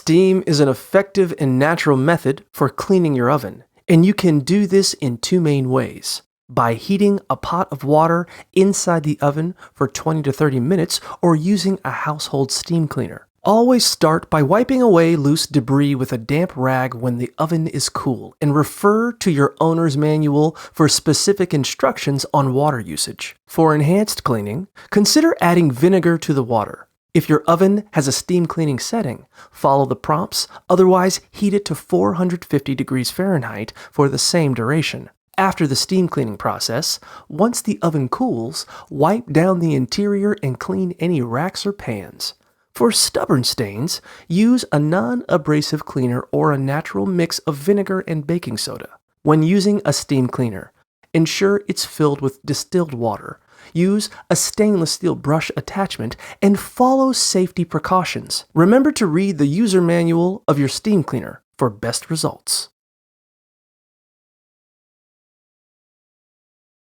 Steam is an effective and natural method for cleaning your oven, and you can do this in two main ways. By heating a pot of water inside the oven for 20 to 30 minutes or using a household steam cleaner. Always start by wiping away loose debris with a damp rag when the oven is cool and refer to your owner's manual for specific instructions on water usage. For enhanced cleaning, consider adding vinegar to the water. If your oven has a steam cleaning setting, follow the prompts, otherwise heat it to 450 degrees Fahrenheit for the same duration. After the steam cleaning process, once the oven cools, wipe down the interior and clean any racks or pans. For stubborn stains, use a non-abrasive cleaner or a natural mix of vinegar and baking soda. When using a steam cleaner, ensure it's filled with distilled water. Use a stainless steel brush attachment and follow safety precautions. Remember to read the user manual of your steam cleaner for best results.